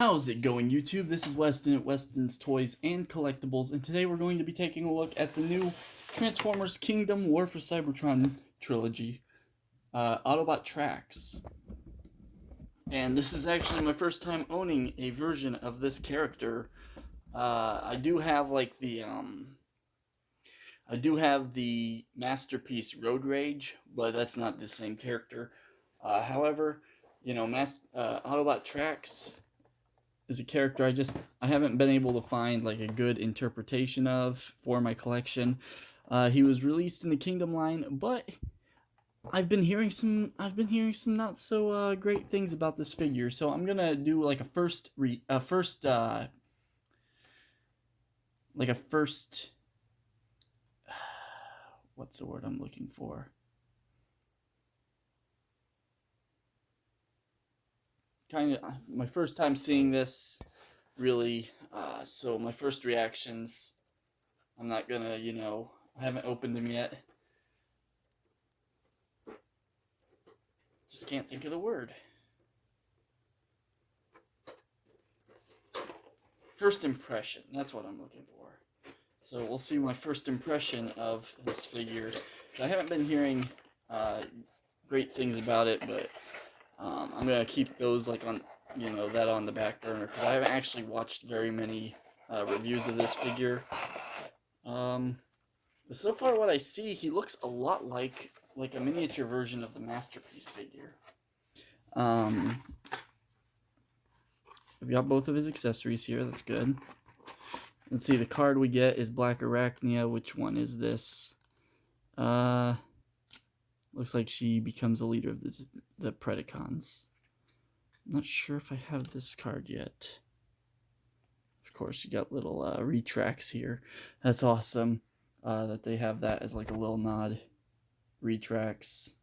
How's it going, YouTube? This is Weston at Weston's Toys and Collectibles, and today we're going to be taking a look at the new Transformers Kingdom War for Cybertron trilogy, Autobot Tracks. And this is actually my first time owning a version of this character. I do have the Masterpiece Road Rage, but that's not the same character. However, Autobot Tracks is a character I haven't been able to find like a good interpretation of for my collection. He was released in the Kingdom line, but I've been hearing some not so great things about this figure. So I'm gonna do like a first what's the word I'm looking for? Kind of my first time seeing this, really. So my first reactions, I'm not gonna, I haven't opened them yet. Just can't think of the word. First impression, that's what I'm looking for. So we'll see my first impression of this figure. So I haven't been hearing great things about it, but I'm gonna keep those like on, that on the back burner because I haven't actually watched very many reviews of this figure. But so far, what I see, he looks a lot like a miniature version of the Masterpiece figure. We've got both of his accessories here. That's good. Let's see. The card we get is Black Arachnia. Which one is this? Looks like she becomes a leader of the Predacons. I'm not sure if I have this card yet. Of course, you got little retracts here. That's awesome that they have that as like a little nod. Retracts.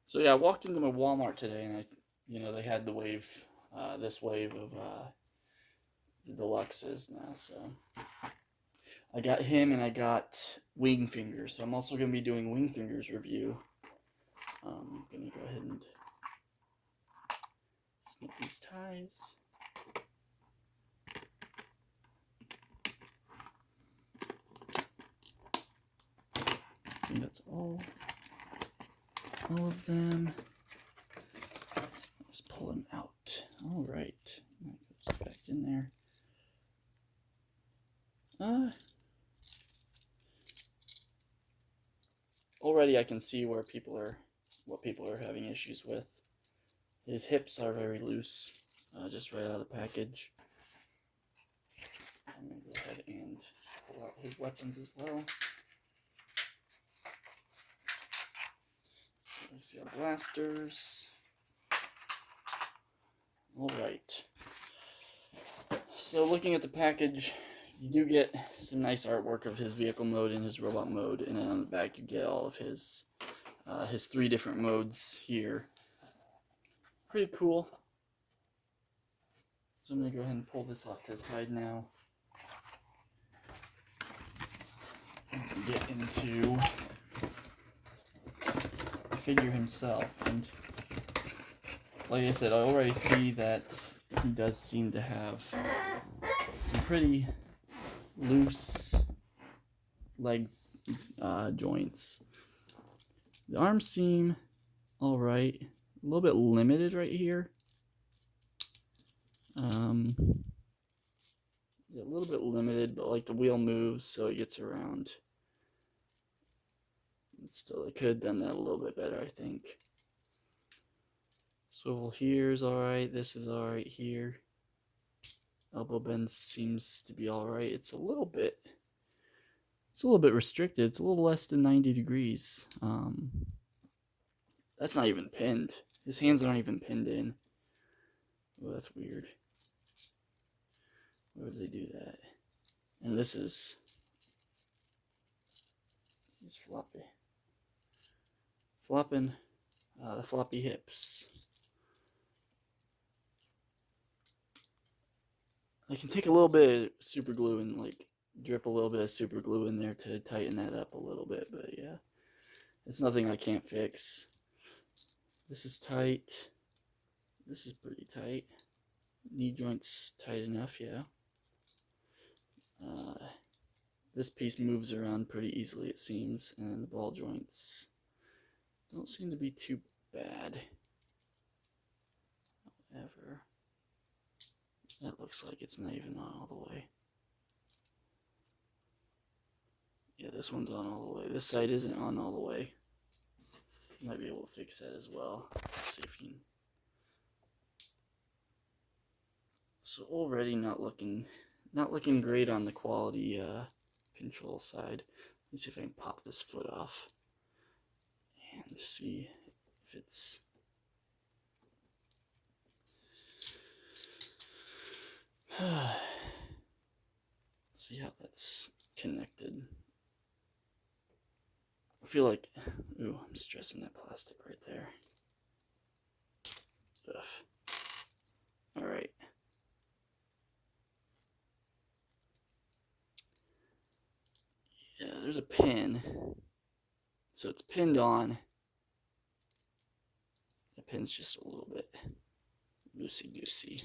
So yeah, I walked into my Walmart today, and they had this wave of the deluxes now. So I got him, and I got Wing Fingers. So I'm also going to be doing Wing Fingers review. I'm going to go ahead and snip these ties. I think that's all of them. Just pull them out. All right, goes back in there. Already I can see what people are having issues with. His hips are very loose, just right out of the package. I'm gonna go ahead and pull out his weapons as well. We see our blasters. Alright. So looking at the package, you do get some nice artwork of his vehicle mode and his robot mode, and then on the back you get all of his 3 different modes here. Pretty cool. So I'm going to go ahead and pull this off to the side now. And get into the figure himself. And like I said, I already see that he does seem to have some pretty loose leg joints. The arms seem alright. A little bit limited right here. A little bit limited, but like the wheel moves, so it gets around. Still, they could have done that a little bit better, I think. Swivel here is alright. This is alright here. Elbow bend seems to be alright. It's a little bit restricted. It's a little less than 90 degrees. That's not even pinned. His hands aren't even pinned in. Oh, that's weird. Why would they do that? And this is floppy. Flopping the floppy hips. I can take a little bit of super glue and like drip a little bit of super glue in there to tighten that up a little bit, but yeah, it's nothing I can't fix. This is tight. This is pretty tight. Knee joint's tight enough, yeah. This piece moves around pretty easily, it seems, and the ball joints don't seem to be too bad. However, that looks like it's not even on all the way. Yeah, this one's on all the way. This side isn't on all the way. Might be able to fix that as well. Let's see if you can. So already not looking great on the quality control side. Let's see if I can pop this foot off and see if it's see how that's connected. I feel like, ooh, I'm stressing that plastic right there. Ugh. All right. Yeah, there's a pin. So it's pinned on. The pin's just a little bit loosey-goosey.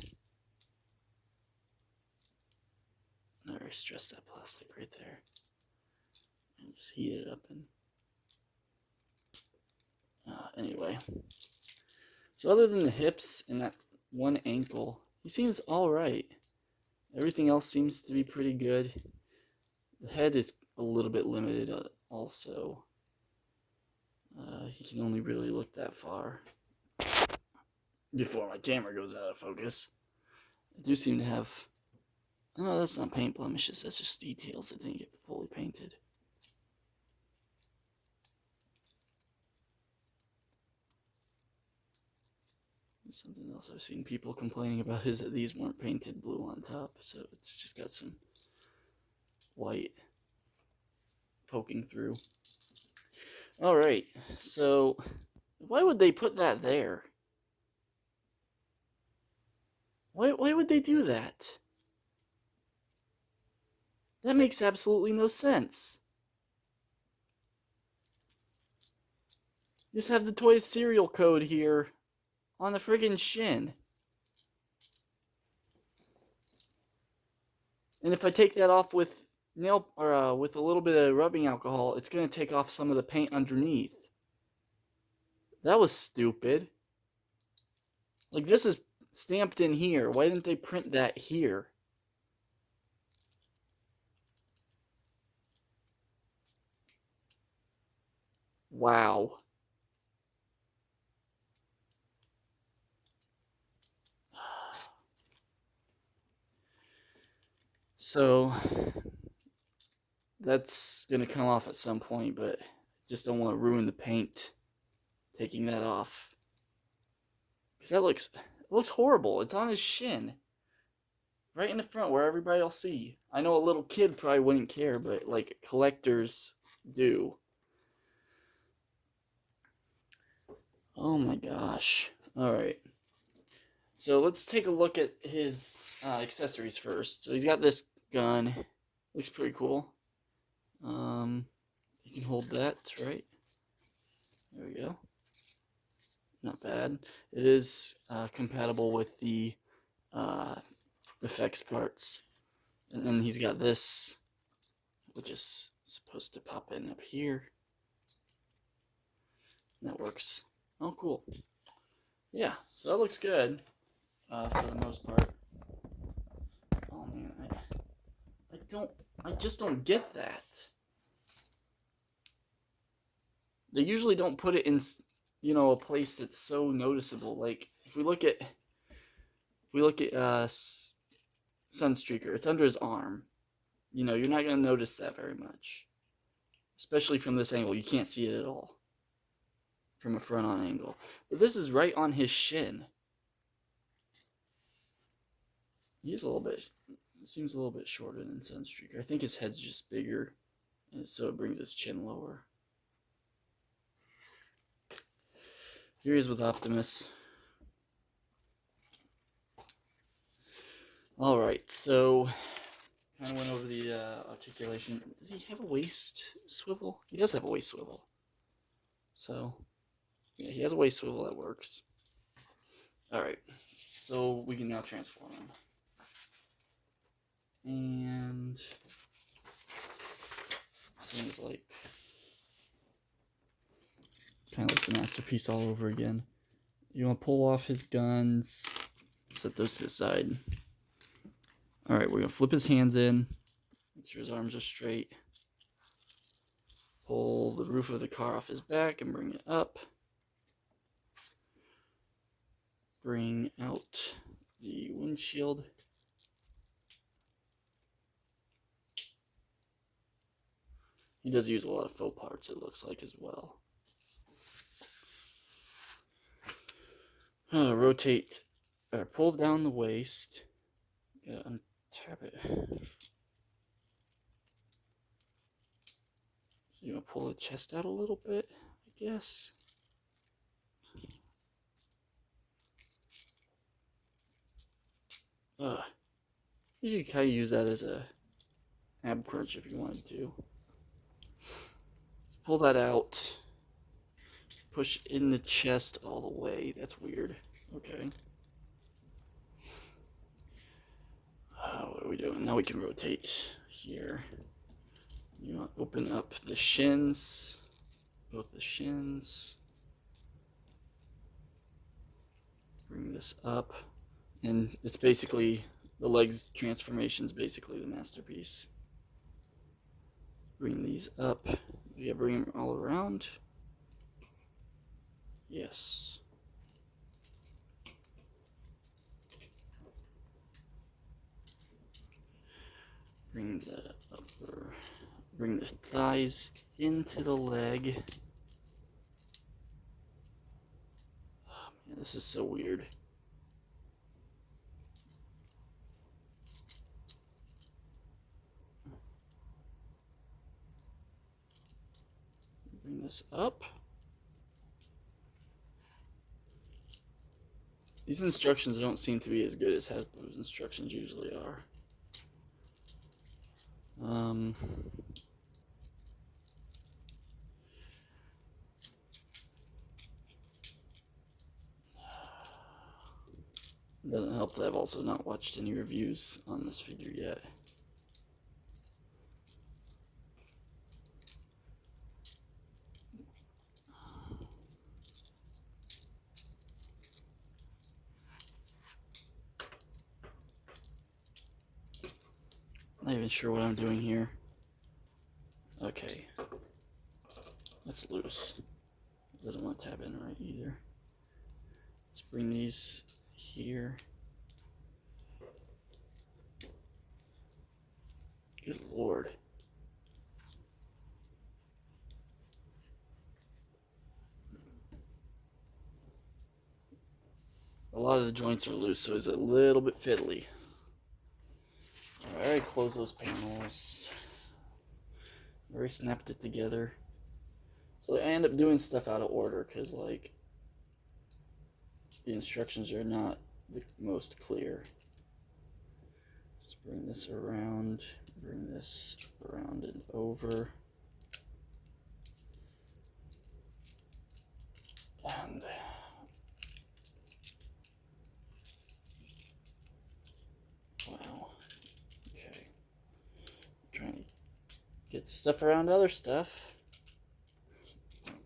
I already stressed that plastic right there. And just heat it up and anyway. So other than the hips and that one ankle, he seems alright. Everything else seems to be pretty good. The head is a little bit limited also. He can only really look that far before my camera goes out of focus. I do seem to have... No, that's not paint blemishes, that's just details that didn't get fully painted. Something else I've seen people complaining about is that these weren't painted blue on top, so it's just got some white poking through. Alright, so why would they put that there? Why would they do that? That makes absolutely no sense. Just have the toy's serial code here on the friggin' shin. And if I take that off with with a little bit of rubbing alcohol, it's going to take off some of the paint underneath. That was stupid. Like, this is stamped in here. Why didn't they print that here? Wow. So, that's going to come off at some point, but just don't want to ruin the paint taking that off. Because that looks horrible. It's on his shin. Right in the front where everybody will see. I know a little kid probably wouldn't care, but like collectors do. Oh my gosh. Alright. So let's take a look at his accessories first. So he's got this gun. Looks pretty cool. You can hold that, right? There we go. Not bad. It is compatible with the effects parts. And then he's got this, which is supposed to pop in up here. That works. Oh, cool. Yeah, so that looks good for the most part. Oh man, I just don't get that. They usually don't put it in, you know, a place that's so noticeable. Like if we look at Sunstreaker, it's under his arm. You know, you're not gonna notice that very much, especially from this angle. You can't see it at all from a front-on angle. But this is right on his shin. He's a little bit, seems a little bit shorter than Sunstreaker. I think his head's just bigger, and so it brings his chin lower. Here he is with Optimus. Alright, so kind of went over the articulation. Does he have a waist swivel? He does have a waist swivel. So, yeah, he has a waist swivel that works. Alright, so we can now transform him. And seems like kind of like the masterpiece all over again. You want to pull off his guns, set those to the side. Alright, we're going to flip his hands in, make sure his arms are straight. Pull the roof of the car off his back and bring it up. Bring out the windshield. He does use a lot of faux parts, it looks like, as well. Rotate, or pull down the waist. Gotta untap it. You want to pull the chest out a little bit, I guess. You can kind of use that as a ab crunch if you wanted to. Pull that out. Push in the chest all the way. That's weird. Okay. What are we doing? Now we can rotate here. You want to open up the shins. Both the shins. Bring this up. And it's basically, the legs transformation is basically the masterpiece. Bring these up. Yeah, bring them all around. Yes. Bring the thighs into the leg. Oh man, this is so weird. Bring this up. These instructions don't seem to be as good as Hasbro's instructions usually are. It doesn't help that I've also not watched any reviews on this figure yet. Not even sure what I'm doing here. Okay. That's loose. Doesn't want to tap in right either. Let's bring these here. Good lord. A lot of the joints are loose, so it's a little bit fiddly. Alright, close those panels. Already snapped it together. So I end up doing stuff out of order because, like, the instructions are not the most clear. Let's bring this around, bring this around and over. And wow. Okay. Trying to get stuff around other stuff.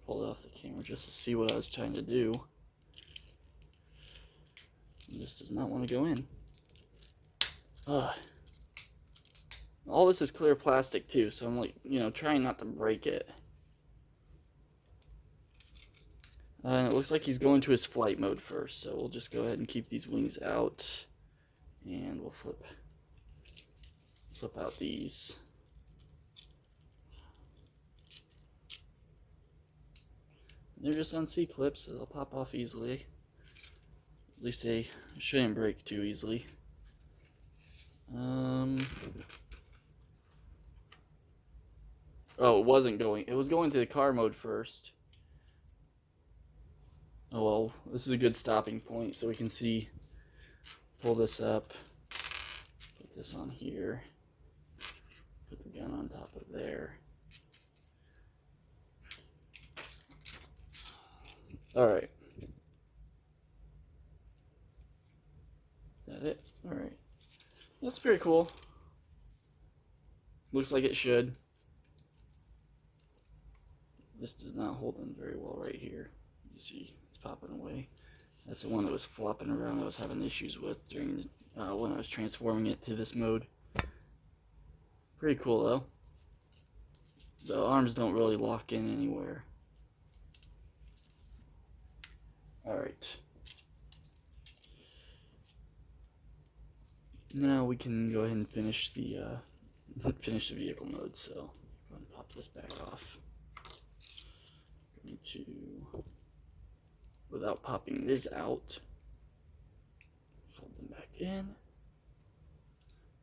Pull it off the camera just to see what I was trying to do. This does not want to go in. All this is clear plastic too, so I'm like, trying not to break it. And it looks like he's going to his flight mode first, so we'll just go ahead and keep these wings out. And we'll flip out these. They're just on C-clips, so they'll pop off easily. At least they shouldn't break too easily. Oh, it wasn't going. It was going to the car mode first. Oh well, this is a good stopping point, so we can see. Pull this up. Put this on here. Put the gun on top of there. Alright. that it? Alright. That's pretty cool. Looks like it should. This does not hold in very well right here. You see, it's popping away. That's the one that was flopping around I was having issues with during when I was transforming it to this mode. Pretty cool though. The arms don't really lock in anywhere. Alright. Now we can go ahead and finish the vehicle mode. So go ahead and pop this back off. Going to, without popping this out, fold them back in.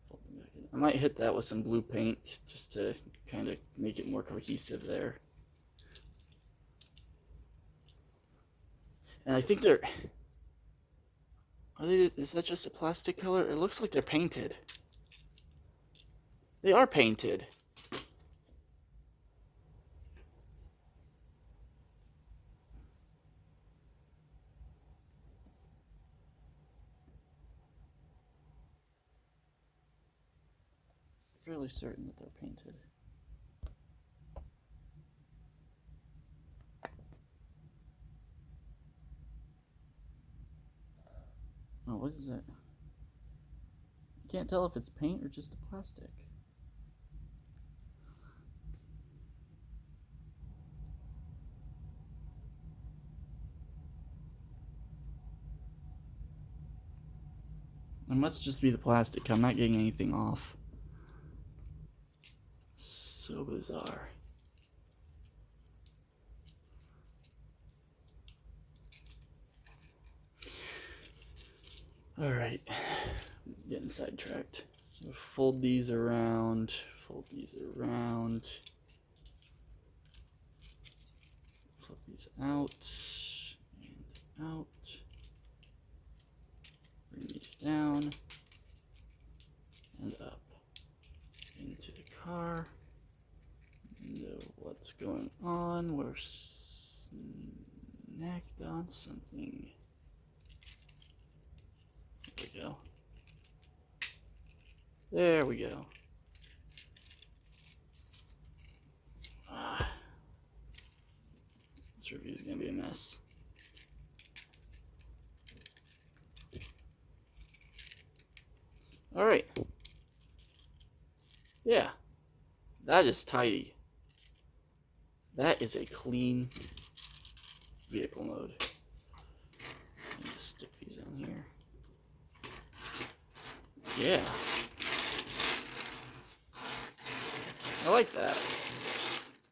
Fold them back in. I might hit that with some blue paint just to kind of make it more cohesive there. And I think they're, is that just a plastic color? It looks like they're painted. They are painted. Fairly certain that they're painted. Oh, what is that? You can't tell if it's paint or just a plastic. It must just be the plastic. I'm not getting anything off. So bizarre. Alright, getting sidetracked. So fold these around, flip these out, and out. Bring these down, and up. Into the car. Know what's going on. We're snagged on something. There we go. There we go. This review is going to be a mess. Alright. Yeah. That is tidy. That is a clean vehicle mode. Let me just stick these on here. Yeah. I like that.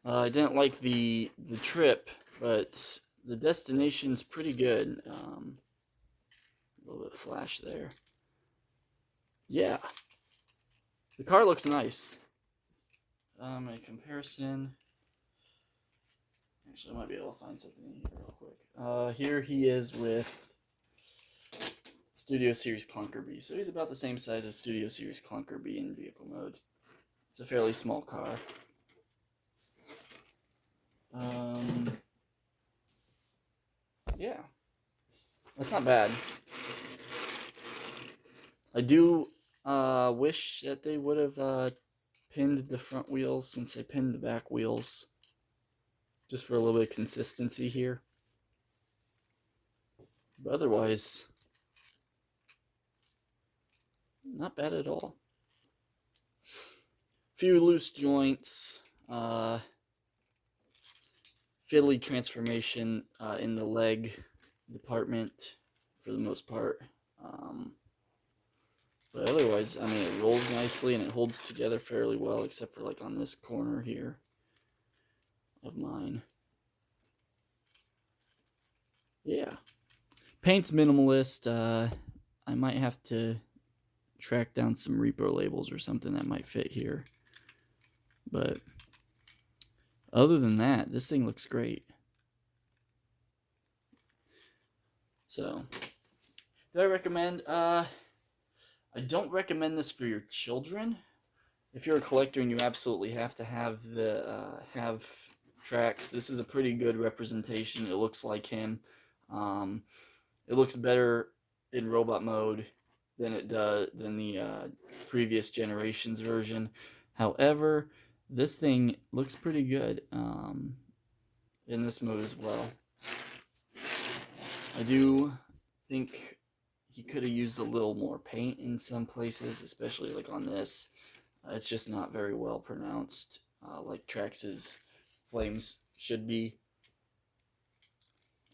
I didn't like the trip, but the destination's pretty good. A little bit of flash there. Yeah. The car looks nice. A comparison. Actually, I might be able to find something in here real quick. Here he is with Studio Series Clunker B. So he's about the same size as Studio Series Clunker B in vehicle mode. It's a fairly small car. Yeah. That's not bad. I do wish that they would have pinned the front wheels since they pinned the back wheels. Just for a little bit of consistency here. But otherwise, not bad at all. Few loose joints. Fiddly transformation in the leg department for the most part. But otherwise, I mean, it rolls nicely and it holds together fairly well, except for like on this corner here of mine. Yeah. Paint's minimalist. I might have to track down some repo labels or something that might fit here. But other than that, this thing looks great. So, do I recommend? I don't recommend this for your children. If you're a collector and you absolutely have to have the have tracks, this is a pretty good representation. It looks like him. It looks better in robot mode than the previous generation's version. However, this thing looks pretty good in this mode as well. I do think he could have used a little more paint in some places, especially like on this. It's just not very well pronounced, like Trax's flames should be.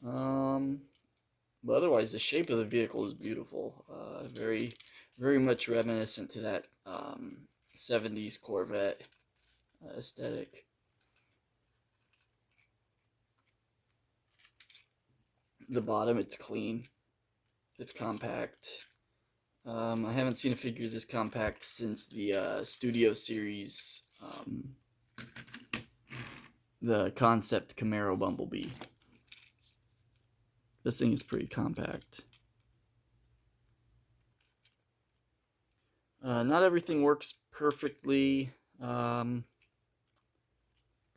But otherwise, the shape of the vehicle is beautiful. Very, very much reminiscent to that 70s Corvette aesthetic. The bottom, it's clean. It's compact. I haven't seen a figure this compact since the Studio Series, the concept Camaro Bumblebee. This thing is pretty compact. Not everything works perfectly, but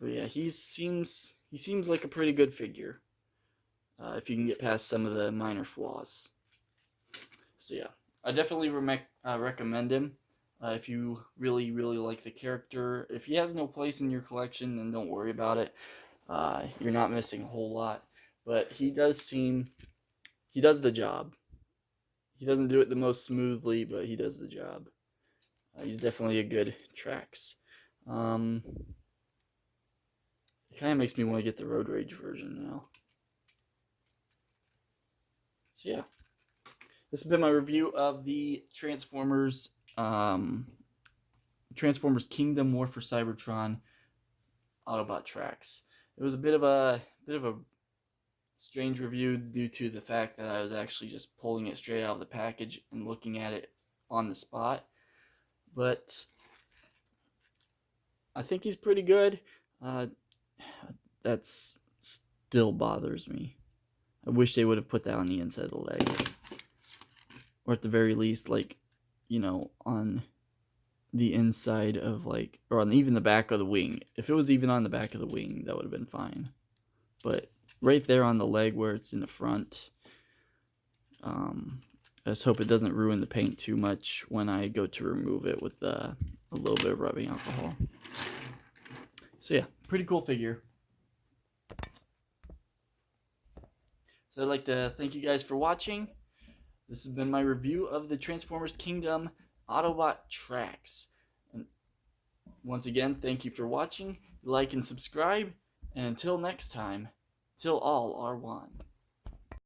yeah, he seems like a pretty good figure. If you can get past some of the minor flaws. So yeah, I definitely recommend him. If you really like the character. If he has no place in your collection, then don't worry about it. You're not missing a whole lot. But he does the job. He doesn't do it the most smoothly, but he does the job. He's definitely a good Trax. It kind of makes me want to get the Road Rage version now. So yeah, this has been my review of the Transformers Kingdom War for Cybertron Autobot Trax. It was a bit of a strange review due to the fact that I was actually just pulling it straight out of the package and looking at it on the spot. But I think he's pretty good. That still bothers me. I wish they would have put that on the inside of the leg. Or at the very least, like, you know, on the inside of, like, or on even the back of the wing. If it was even on the back of the wing, that would have been fine. But right there on the leg where it's in the front, I just hope it doesn't ruin the paint too much when I go to remove it with a little bit of rubbing alcohol. So yeah, pretty cool figure. So I'd like to thank you guys for watching. This has been my review of the Transformers Kingdom Autobot Trax. And once again, thank you for watching. Like and subscribe. And until next time, till all are one.